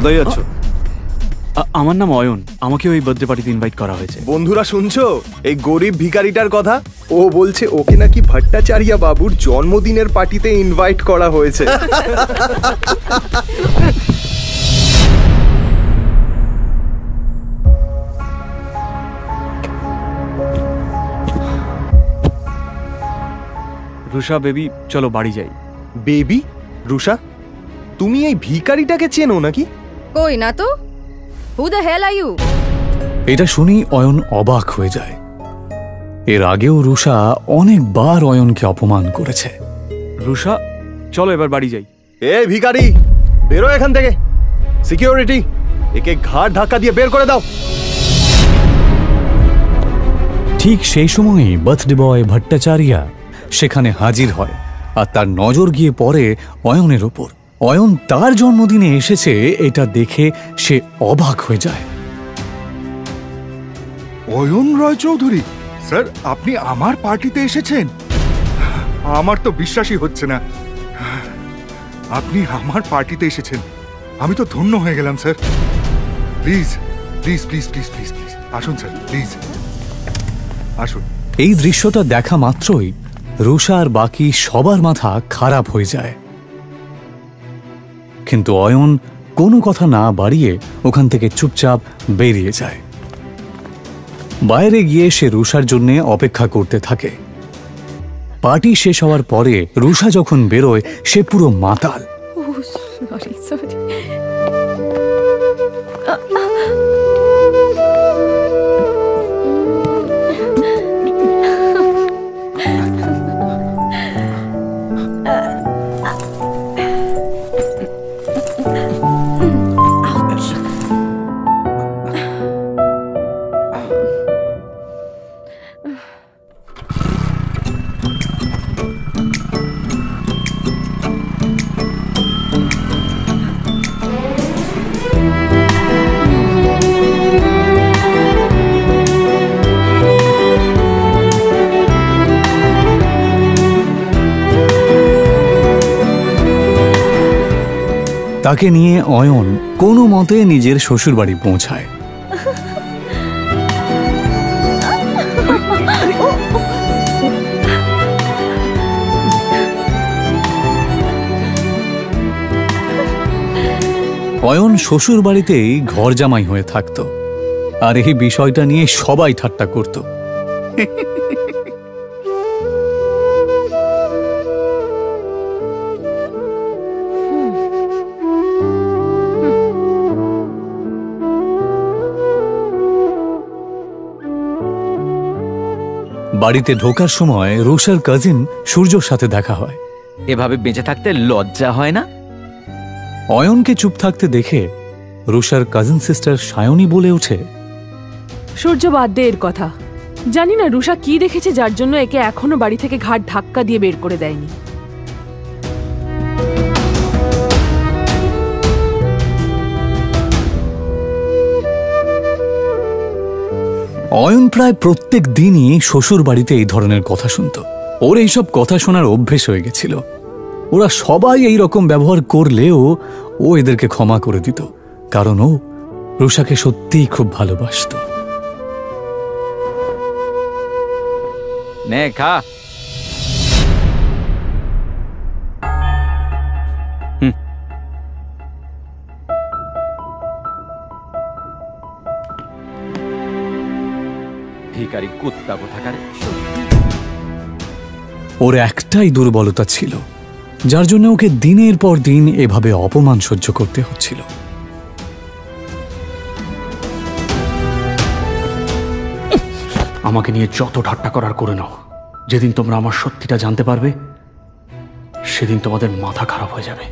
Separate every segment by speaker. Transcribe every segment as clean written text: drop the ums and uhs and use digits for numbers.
Speaker 1: কোথায় যাচ্ছ?
Speaker 2: আমার নাম অয়ন, আমাকে ওই বার্থডে পার্টিতে ইনভাইট করা হয়েছে।
Speaker 1: বন্ধুরা শুনছো এই গরিব ভিখারিটার কথা? ও বলছে ওকে নাকি ভট্টাচার্য বাবুর জন্মদিনের পার্টিতে ইনভাইট করা হয়েছে।
Speaker 2: রুষা বেবি, চলো বাড়ি যাই।
Speaker 1: বেবি? রুষা, তুমি এই ভিখারিটাকে চেনো নাকি?
Speaker 3: কই না তো। Who the hell are you?
Speaker 4: এটা শুনি অয়ন অবাক হয়ে যায়। এর আগেও রুষা অনেকবার অয়নকে অপমান করেছে।
Speaker 2: রুষা, চলো এবার বাড়ি যাই।
Speaker 1: এই ভিখারি, বেরো এখান থেকে। সিকিউরিটি, একে ঘাড় ধাক্কা দিয়ে বের করে দাও।
Speaker 4: ঠিক সেই সময়ই বার্থডে বয় ভট্টাচার্য সেখানে হাজির হয়, আর তার নজর গিয়ে পড়ে অয়নের ওপর। অয়ন তার জন্মদিনে এসেছে এটা দেখে সে অবাক হয়ে যায়।
Speaker 5: অয়ন রয় চৌধুরী স্যার, আপনি আমার পার্টিতে এসেছেন? আমার তো বিশ্বাসই হচ্ছে না। আপনি আমার পার্টিতে এসেছেন, আমি তো ধন্য হয়ে গেলাম sir. Please please please please please please আসুন স্যার, প্লিজ আসুন।
Speaker 4: এই দৃশ্যটা দেখা মাত্রই রুষা আর বাকি সবার মাথা খারাপ হয়ে যায়, কিন্তু অয়ন কোনো কথা না বাড়িয়ে ওখান থেকে চুপচাপ বেরিয়ে যায়। বাইরে গিয়ে সে রুষার জন্য অপেক্ষা করতে থাকে। পার্টি শেষ হওয়ার পরে রুষা যখন বেরোয় সে পুরো মাতাল। তাকে নিয়ে অয়ন কোনো মতে নিজের শ্বশুরবাড়ি পৌঁছায়। অয়ন শ্বশুর বাড়িতেই ঘর জামাই হয়ে থাকত, আর এই বিষয়টা নিয়ে সবাই ঠাট্টা করত। বাড়িতে ঢোকার সময় রুষার কাজিন সূর্যর সাথে দেখা হয়।
Speaker 6: এভাবে বেঁচে থাকতে লজ্জা হয় না?
Speaker 4: অয়নকে চুপ থাকতে দেখে রুষার কাজিন সিস্টার সায়নী বলে ওঠে,
Speaker 7: সূর্য, বাদ দে এর কথা। জানি না রুষা কি দেখেছে যার জন্য একে এখনো বাড়ি থেকে ঘাট ধাক্কা দিয়ে বের করে দেয়নি।
Speaker 4: অয়ন প্রায় প্রত্যেক দিনই শ্বশুর বাড়িতে এই ধরনের কথা শুনত। ওর এইসব কথা শোনার অভ্যেস হয়ে গেছিল। ওরা সবাই এই রকম ব্যবহার করলেও ও এদেরকে ক্ষমা করে দিত, কারণ ও রুষাকে সত্যিই খুব ভালোবাসত।
Speaker 6: নে খা। ভিখারি কুত্তা কোথাকার।
Speaker 4: ওর একটাই দুর্বলতা ছিল, যার জন্য ওকে দিনের পর দিন এভাবে অপমান সহ্য করতে হচ্ছিল।
Speaker 2: আমাকে নিয়ে যত ঠাট্টা করার করে নাও, যেদিন তোমরা আমার সত্যিটা জানতে পারবে সেদিন তোমাদের মাথা খারাপ হয়ে যাবে।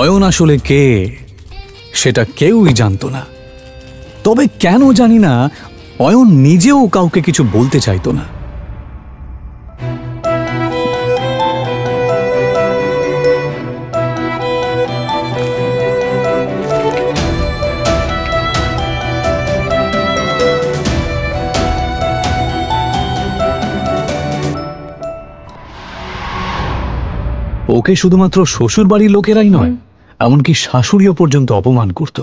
Speaker 4: অয়ন আসলে কে সেটা কেউই জানতো না। তবে কেন জানি না অয়ন নিজেও কাউকে কিছু বলতে চাইতো না। ওকে শুধুমাত্র শ্বশুর বাড়ির লোকেরাই নয়, এমনকি শাশুড়িও পর্যন্ত অপমান করত।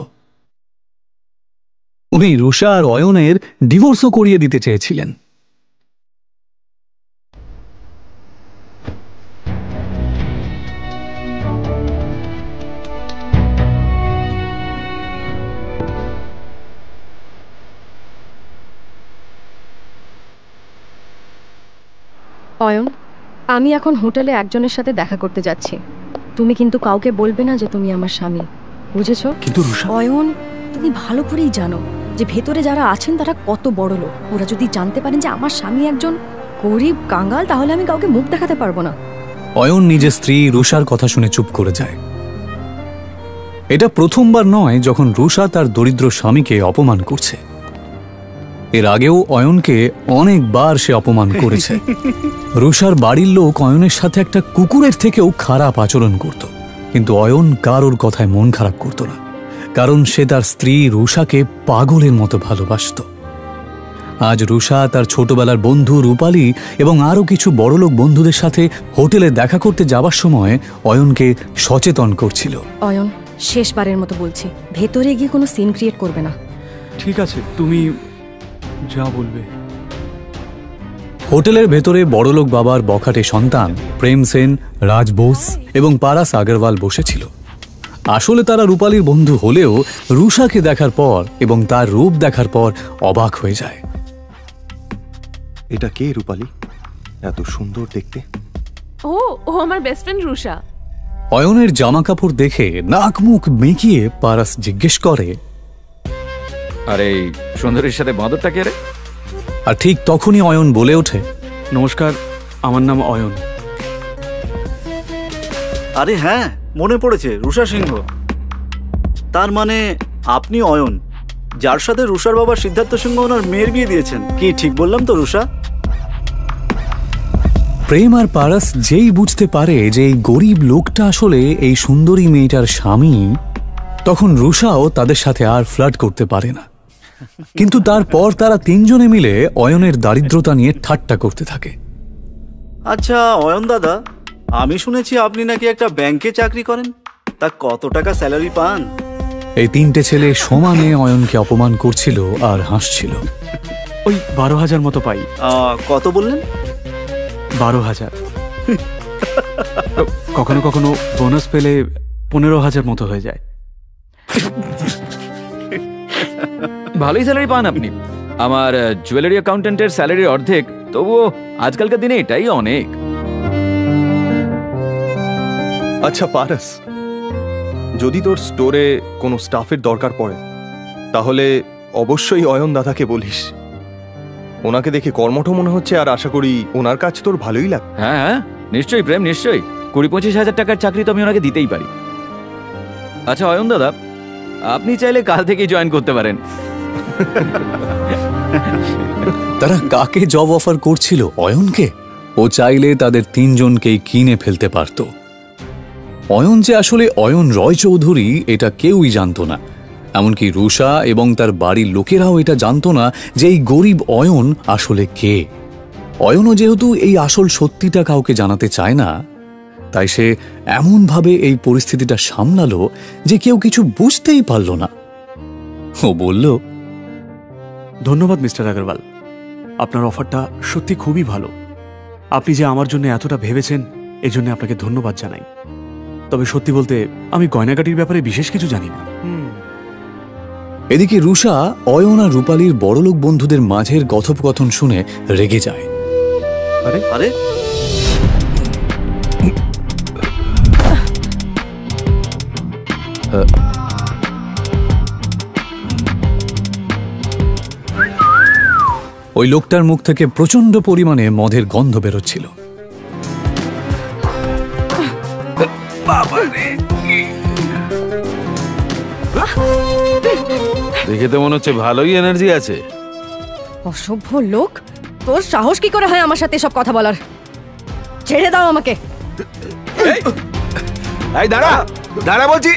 Speaker 4: উনি রুষা আর অয়নের ডিভোর্সও করিয়ে দিতে চেয়েছিলেন।
Speaker 3: অয়ন, আমি এখন হোটেলে একজনের সাথে দেখা করতে যাচ্ছি। তুমি কিন্তু কাউকে বলবে না যে তুমি আমার স্বামী, বুঝেছো?
Speaker 2: কিন্তু রুষা,
Speaker 3: অয়ন, তুমি ভালো করেই জানো যে ভেতরে যারা আছেন তারা কত বড় লোক। ওরা যদি জানতে পারেন যে আমার স্বামী একজন গরিব কাঙ্গাল, তাহলে আমি কাউকে মুখ দেখাতে পারবো না।
Speaker 4: অয়ন নিজের স্ত্রী রুষার কথা শুনে চুপ করে যায়। এটা প্রথমবার নয় যখন রুষা তার দরিদ্র স্বামীকে অপমান করছে। এর আগেও অয়নকে অনেকবার সে অপমান করেছে। রুষার বাড়ির লোক অয়নের সাথে একটা কুকুরের থেকেও খারাপ আচরণ করত, কিন্তু অয়ন কারোর কথায় মন খারাপ করত না, কারণ সে তার স্ত্রী রুষাকে পাগলের মতো ভালোবাসত। আজ রুষা তার ছোটবেলার বন্ধু রূপালী এবং আরও কিছু বড়লোক বন্ধুদের সাথে হোটেলে দেখা করতে যাবার সময় অয়নকে সচেতন করছিল।
Speaker 3: অয়ন, শেষবারের মতো বলছি, ভেতরে গিয়ে কোনো সিন ক্রিয়েট করবে না।
Speaker 2: ঠিক আছে, তুমি যা বলবে।
Speaker 4: হোটেলের ভেতরে বড়লোক বাবার বখাটে সন্তান প্রেম সেন, রাজ বোস এবং পারাস আগরওয়াল বসেছিল। আসলে তারা রূপালীর বন্ধু হলেও রুষাকে দেখার পর এবং তার রূপ দেখার পর অবাক হয়ে যায়।
Speaker 1: এটা কে রূপালী? এত সুন্দর দেখতে।
Speaker 7: ও ও আমার বেস্ট ফ্রেন্ড রুষা।
Speaker 4: অয়নের জামা কাপড় দেখে নাক মুখ মেকিয়ে পারাস জিজ্ঞেস করে,
Speaker 6: আরে সুন্দরীর সাথে বাঁদরটা কে রে?
Speaker 4: আর ঠিক তখনই অয়ন বলে ওঠে,
Speaker 2: নমস্কার, আমার নাম অয়ন।
Speaker 8: আরে হ্যাঁ, মনে পড়েছে, রুষা সিংহ। তার মানে আপনি অয়ন, যার সাথে রুষার বাবা সিদ্ধার্থ সিংহ ওনার মেয়ের বিয়ে দিয়েছেন। কি ঠিক বললাম তো রুষা?
Speaker 4: প্রেম আর পারাস যেই বুঝতে পারে যে এই গরিব লোকটা আসলে এই সুন্দরী মেয়েটার স্বামী, তখন রুষাও তাদের সাথে আর ফ্লার্ট করতে পারে না। কিন্তু তারপর তারা তিনজনে মিলে অয়নের দারিদ্রতা নিয়ে ঠাট্টা করতে থাকে।
Speaker 8: আচ্ছা অয়ন দাদা, আমি শুনেছি আপনি নাকি একটা ব্যাংকে চাকরি করেন, তা কত টাকা স্যালারি পান?
Speaker 4: এই তিনটে ছেলে সমানে অয়নকে অপমান করছিল আর হাসছিল।
Speaker 2: ওই 12,000 মতো পাই।
Speaker 8: কত বললেন?
Speaker 2: 12,000। কখনো কখনো বোনাস পেলে 15,000 মতো হয়ে যায়।
Speaker 6: ভালোই স্যালারি পান আপনি। আমার জুয়েলারি অ্যাকাউন্টেন্টের স্যালারির অর্ধেক, তবুও আজকালকার দিনে এটাই অনেক।
Speaker 1: আচ্ছা পারাস, যদি তোর স্টোরে কোনো স্টাফের দরকার পড়ে তাহলে অবশ্যই অয়ন দাদাকে বলিস। ওনাকে দেখে কর্মঠ মনে হচ্ছে, আর আশা করি ওনার কাজ তোর ভালোই লাগে।
Speaker 6: হ্যাঁ হ্যাঁ, নিশ্চয়ই প্রেম, নিশ্চয়ই। 20-25 হাজার টাকার চাকরি তো আমি ওনাকে দিতেই পারি। আচ্ছা অয়ন দাদা, আপনি চাইলে কাল থেকেই জয়েন করতে পারেন।
Speaker 4: তারা কাকে জব অফার করছিল? অয়নকে। ও চাইলে তাদের তিনজনকেই কিনে ফেলতে পারত। অয়ন যে আসলে অয়ন রয় চৌধুরী এটা কেউই জানত না, এমনকি রুষা এবং তার বাড়ির লোকেরাও এটা জানত না যে এই গরিব অয়ন আসলে কে। অয়নও যেহেতু এই আসল সত্যিটা কাউকে জানাতে চায় না, তাই সে এমনভাবে এই পরিস্থিতিটা সামলালো যে কেউ কিছু বুঝতেই পারল না। ও বলল,
Speaker 2: ধন্যবাদ মিস্টার আগরওয়াল, আপনার অফারটা সত্যি খুবই ভালো। আপনি যে আমার জন্য এতটা ভেবেছেন, এজন্য আপনাকে ধন্যবাদ জানাই। তবে সত্যি বলতে আমি গয়নাগাটির ব্যাপারে বিশেষ কিছু জানি না।
Speaker 4: এদিকে রুষা অয়ন আর রূপালীর বড়লোক বন্ধুদের মাঝের কথোপকথন শুনে রেগে যায়।
Speaker 8: আরে আরে
Speaker 4: ওই লোকটার মুখ থেকে প্রচন্ড পরিমাণে মদের গন্ধ বেরোচ্ছিল।
Speaker 9: দেখে তো মনে হচ্ছে ভালোই এনার্জি আছে।
Speaker 3: অসভ্য লোক, তোর সাহস কি করে হয় আমার সাথে সব কথা বলার? ছেড়ে দাও আমাকে।
Speaker 9: এই দাঁড়া দাঁড়া বলছি।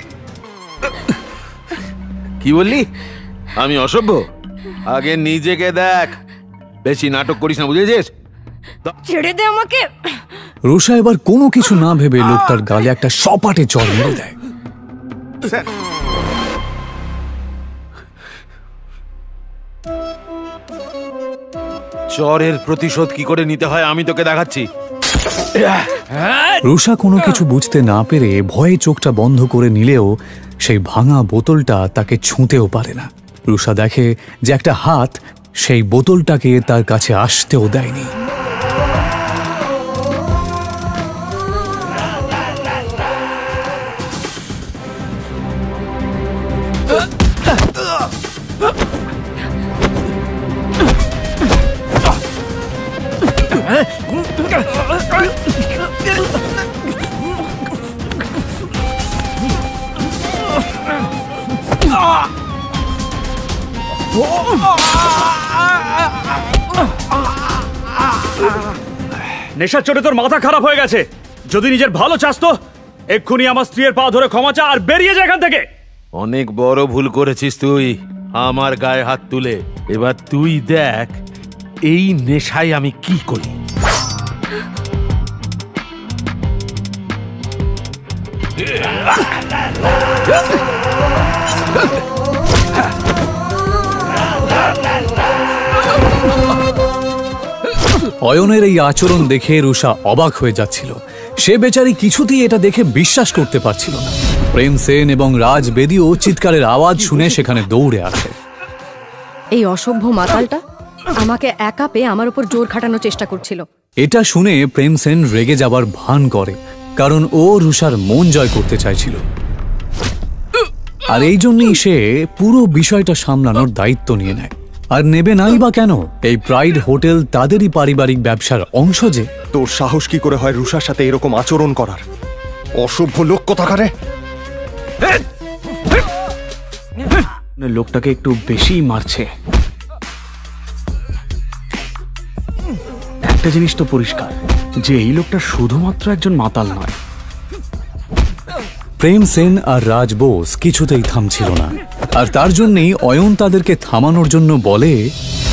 Speaker 9: কি বললি? আমি অসভ্য? আগে নিজেকে দেখ, বেশি নাটক করিস না, বুঝেছিস?
Speaker 3: ছেড়ে দে আমাকে।
Speaker 4: রুষা এবার কোনো কিছু না ভেবে লোকটার গালে একটা সপাটে চড় মেরে দেয়।
Speaker 5: স্যার
Speaker 9: চরের প্রতিশোধ কি করে নিতে হয় আমি তোকে দেখাচ্ছি।
Speaker 4: রুষা কোনো কিছু বুঝতে না পেরে ভয়ে চোখটা বন্ধ করে নিলেও সেই ভাঙা বোতলটা তাকে ছুঁতেও পারে না। রুষা দেখে যে একটা হাত সেই বোতলটাকে তার কাছে আসতেও দেয়নি।
Speaker 2: নেশার চোটে তোর মাথা খারাপ হয়ে গেছে। যদি নিজের ভালো চাস তো এক্ষুনি আমার স্ত্রীর পা ধরে ক্ষমা চা আর বেরিয়ে যা এখান থেকে।
Speaker 9: অনেক বড় ভুল করেছিস তুই আমার গায়ে হাত তুলে। এবার তুই দেখ এই নেশায় আমি কি করি।
Speaker 4: অয়নের এই আচরণ দেখে রুষা অবাক হয়ে যাচ্ছিল। সে বেচারি কিছুতেই এটা দেখে বিশ্বাস করতে পারছিল না। প্রেম সেন এবং রাজ বেদিও চিৎকারের আওয়াজ শুনে সেখানে দৌড়ে আসে।
Speaker 3: এই অসভ্য মাতালটা আমাকে একা পেয়ে আমার উপর জোর খাটানোর চেষ্টা করছিল।
Speaker 4: এটা শুনে প্রেম সেন রেগে যাবার ভান করে, কারণ ও রুষার মন জয় করতে চাইছিল। আর এই জন্যই সে পুরো বিষয়টা সামলানোর দায়িত্ব নিয়ে নেয়। আর নেবে নাই বা কেন? এই প্রাইড হোটেল তাদেরই পারিবারিক ব্যবসার অংশ যে।
Speaker 1: তোর সাহস কি করে হয় রুষার সাথে এরকম আচরণ করার? অসভ্য লোক কোথাকারে!
Speaker 2: লোকটাকে একটু বেশি মারছে। একটা জিনিস তো পরিষ্কার যে এই লোকটা শুধুমাত্র একজন মাতাল নয়।
Speaker 4: প্রেম সেন আর রাজ বোস কিছুতেই থামছিল না, আর তার জন্যই অয়ন তাদেরকে থামানোর জন্য বলে,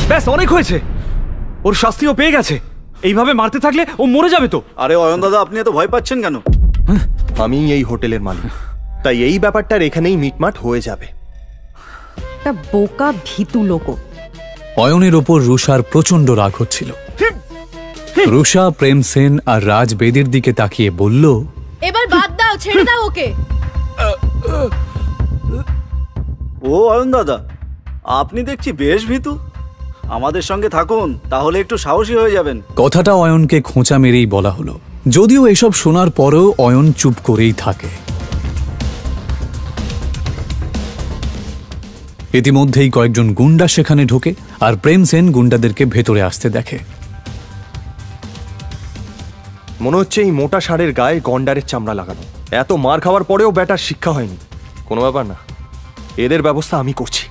Speaker 2: ব্যাস অনেক হয়েছে, ওর শাস্তিও পেয়ে গেছে। এইভাবে মারতে থাকলে ও মরে যাবে তো।
Speaker 8: আরে অয়ন দাদা, আপনি এত ভয় পাচ্ছেন কেন?
Speaker 1: আমি এই হোটেলের মালিক, তাই এই ব্যাপারটার এখানেই মিটমাট হয়ে যাবে।
Speaker 3: একটা বোকা ভীতু লোক।
Speaker 4: অয়নের ওপর রুষার প্রচন্ড রাগ হচ্ছিল। রুষা প্রেম সেন আর রাজ বেদির দিকে তাকিয়ে বলল,
Speaker 3: এবার বাদ দাও, ছেড়ে দাও ওকে।
Speaker 8: ও অয়ন দাদা, আপনি দেখছি বেশ ভীতু। আমাদের সঙ্গে থাকুন, তাহলে একটু সাহসী হয়ে যাবেন।
Speaker 4: কথাটা অয়নকে খোঁচা মেরেই বলা হলো, যদিও এসব শোনার পরেও অয়ন চুপ করেই থাকে। ইতিমধ্যেই কয়েকজন গুন্ডা সেখানে ঢোকে আর প্রেম সেন গুন্ডাদেরকে ভেতরে আসতে দেখে।
Speaker 1: মনে হচ্ছে এই মোটা ষাঁড়ের গায়ে গন্ডারের চামড়া লাগানো। এত মার খাওয়ার পরেও ব্যাটার শিক্ষা হয়নি। কোনো ব্যাপার না, এদের ব্যবস্থা আমি করছি।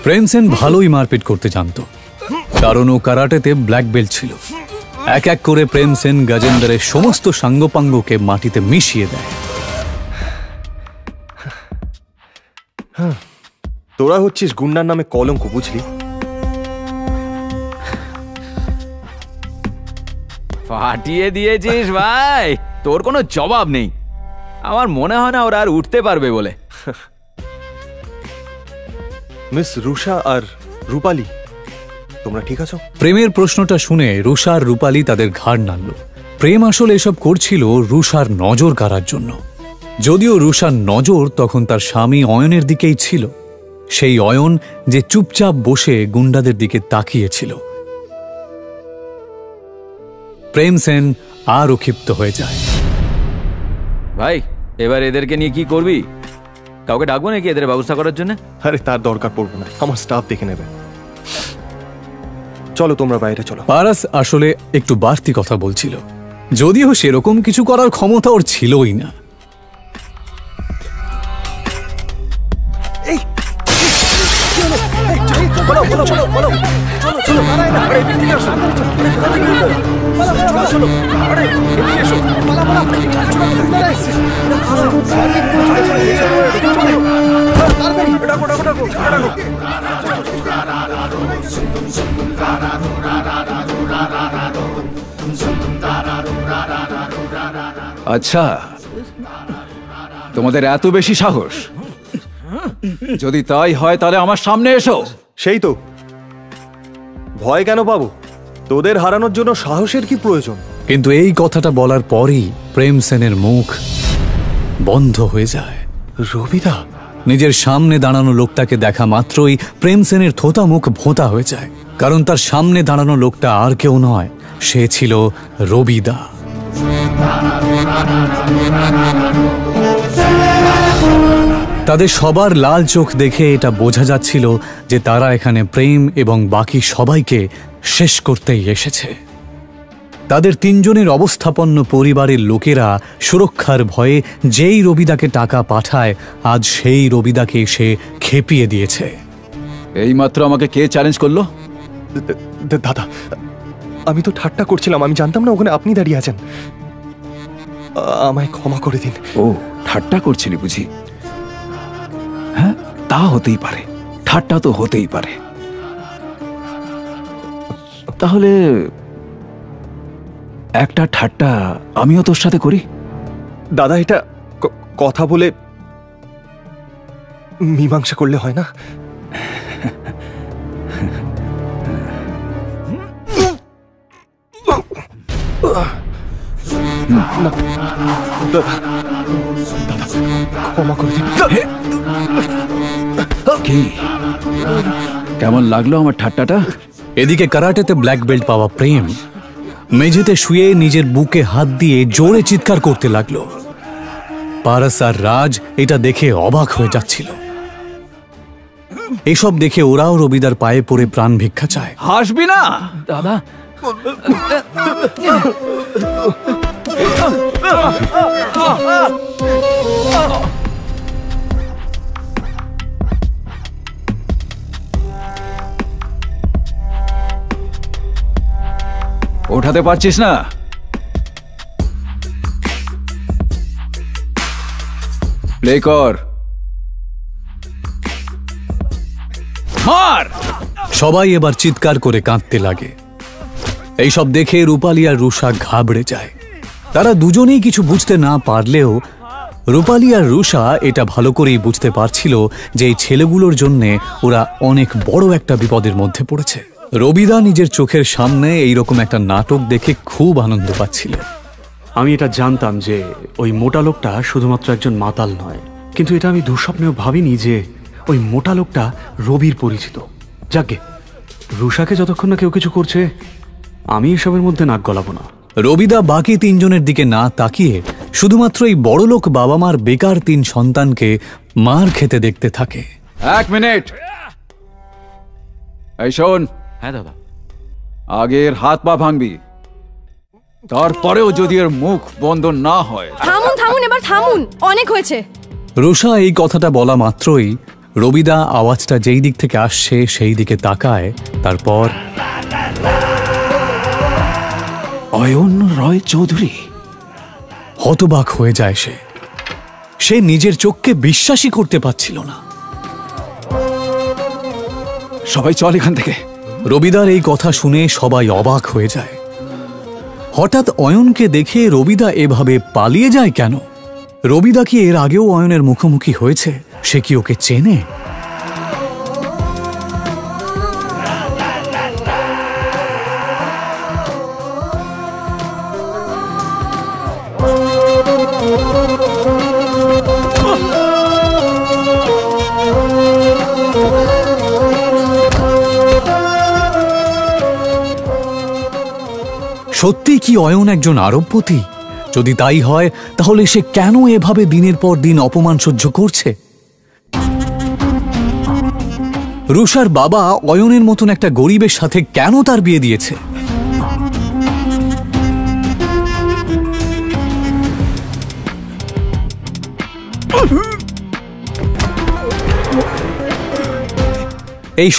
Speaker 4: প্রেম সেন ভালোই মারপিট করতে জানত, কারণ ও কারাটেতে ব্ল্যাক বেল্ট ছিল। এক এক করে প্রেম সেন গজেন্দ্রের সমস্ত সাঙ্গপাঙ্গকে মাটিতে মিশিয়ে দেয়।
Speaker 1: তোরা হচ্ছিস গুন্ডার নামে কলঙ্ক, বুঝলি?
Speaker 6: ফাটিয়ে দিয়েছিস ভাই, তোর কোনো জবাব নেই। আমার মনে হয় না ওরা আর উঠতে পারবে বলে।
Speaker 1: মিস রুষা আর রূপালী, তোমরা ঠিক আছো?
Speaker 4: প্রেমের প্রশ্নটা শুনে রুষা আর রূপালী তাদের ঘাড় নাড়ল। প্রেম আসলে এসব করছিল রুষার নজর কাড়ার জন্য। যদিও রুষার নজর তখন তার স্বামী অয়নের দিকেই ছিল, সেই অয়ন যে চুপচাপ বসে গুন্ডাদের দিকে তাকিয়েছিল। প্রেম সেন আরও ক্ষিপ্ত হয়ে যায়।
Speaker 6: ভাই, এবার এদেরকে নিয়ে কি করবি? কাউকে ডাকবো নাকি এদের ব্যবস্থা করার জন্য?
Speaker 1: আরে তার দরকার পড়বে না, আমার স্টাফ দেখে নেবে। চলো তোমরা বাইরে চলো।
Speaker 4: পারাস আসলে একটু বাড়তি কথা বলছিল। যদিও সেরকম কিছু করার ক্ষমতা ওর ছিলই না।
Speaker 10: আচ্ছা, তোমাদের এত বেশি সাহস? যদি তাই হয় তাহলে আমার সামনে এসো।
Speaker 1: সেই তো, ভয় কেন পাবো? তোদের হারানোর জন্য সাহসের কি প্রয়োজন?
Speaker 4: কিন্তু এই কথাটা বলার পরই প্রেম সেনের মুখ বন্ধ হয়ে যায়।
Speaker 1: রবিদা!
Speaker 4: নিজের সামনে দাঁড়ানো লোকটাকে দেখা মাত্রই প্রেম সেনের থোতা মুখ ভোঁতা হয়ে যায়, কারণ তার সামনে দাঁড়ানো লোকটা আর কেউ নয়, সে ছিল রবিদা। তাদের সবার লাল চোখ দেখে এটা বোঝা যাচ্ছিল যে তারা এখানে প্রেম এবং বাকি সবাইকে শেষ করতেই এসেছে। তাদের তিনজনের অবস্থাপন্ন পরিবারের লোকেরা সুরক্ষার ভয়ে যেই রবিদাকে টাকা পাঠায়, আজ সেই রবিদাকে সে খেপিয়ে দিয়েছে।
Speaker 10: এইমাত্র আমাকে কে চ্যালেঞ্জ করলো?
Speaker 1: দাদা, আমি তো ঠাট্টা করছিলাম, আমি জানতাম না ওখানে আপনি দাঁড়িয়ে আছেন। আমায় ক্ষমা করে দিন।
Speaker 10: ও, ঠাট্টা করছিলি বুঝি? হ্যাঁ, তা হতেই পারে, ঠাট্টা তো হতেই পারে। তাহলে একটা ঠাট্টা আমিও তোর সাথে করি।
Speaker 1: দাদা, এটা কথা বলে মীমাংসা করলে হয় না? ক্ষমা করে দিন।
Speaker 10: কি কেমন লাগলো আমার ঠাট্টাটা?
Speaker 4: এদিকে কারাটেতে ব্ল্যাক বেল্ট পাওয়া প্রেম মেঝেতে শুয়ে নিজের বুকে হাত দিয়ে জোরে চিৎকার করতে লাগলো। পারস আর রাজ এটা দেখে অবাক হয়ে যাচ্ছিল। এসব দেখে ওরাও রবিদার পায়ে পড়ে প্রাণ ভিক্ষা চায়।
Speaker 10: হাসবি না দাদা। ওঠাতে পারছিস না? প্লে কর, মার।
Speaker 4: সবাই এবার চিৎকার করে কাঁদতে লাগে। এইসব দেখে রূপালী আর রুষা ঘাবড়ে যায়। তারা দুজনেই কিছু বুঝতে না পারলেও রূপালী আর রুষা এটা ভালো করেই বুঝতে পারছিল যে এই ছেলেগুলোর জন্যে ওরা অনেক বড় একটা বিপদের মধ্যে পড়েছে। রবিদা নিজের চোখের সামনে এইরকম একটা নাটক দেখে খুব আনন্দ পাচ্ছিল।
Speaker 2: আমি এটা জানতাম যে ওই মোটা লোকটা শুধুমাত্র একজন মাতাল নয়, কিন্তু এটা আমি দুঃস্বপ্নেও ভাবিনি যে ওই মোটা লোকটা রবির পরিচিত। যাকে রুষাকে যতক্ষণ না কেউ কিছু করছে, আমি এসবের মধ্যে নাক গলাবো না।
Speaker 4: রবিদা বাকি তিনজনের দিকে না তাকিয়ে শুধুমাত্র এই বড়লোক বাবা মার বেকার তিন সন্তানকে মার খেতে দেখতে থাকে।
Speaker 10: এক মিনিট, এই শোন।
Speaker 6: হ্যাঁ দাদা।
Speaker 10: আগের হাত পা ভাঙবি, তারপরেও যদি এর মুখ বন্ধ না হয়।
Speaker 3: থামুন থামুন, এবার থামুন, অনেক হয়েছে।
Speaker 4: রুষা এই কথাটা বলা মাত্রই রবিদা আওয়াজটা যেই দিক থেকে আসছে সেই দিকে তাকায়। তারপর
Speaker 10: অয়ন রয় চৌধুরী।
Speaker 4: হতবাক হয়ে যায় সে নিজের চোখকে বিশ্বাসই করতে পারছিল না।
Speaker 10: সবাই চল এখান থেকে।
Speaker 4: রবিদার এই কথা শুনে সবাই অবাক হয়ে যায়। হঠাৎ অয়নকে দেখে রবিদা এভাবে পালিয়ে যায় কেন? রবিদা কি এর আগেও অয়নের মুখোমুখি হয়েছে? সে কি ওকে চেনে? সত্যি কি অয়ন একজন আরবপতি? যদি তাই হয় তাহলে সে কেন এভাবে দিনের পর দিন অপমান সহ্য করছে? রুষার বাবা অয়নের মতন একটা গরিবের সাথে কেন তার বিয়ে দিয়েছে? এই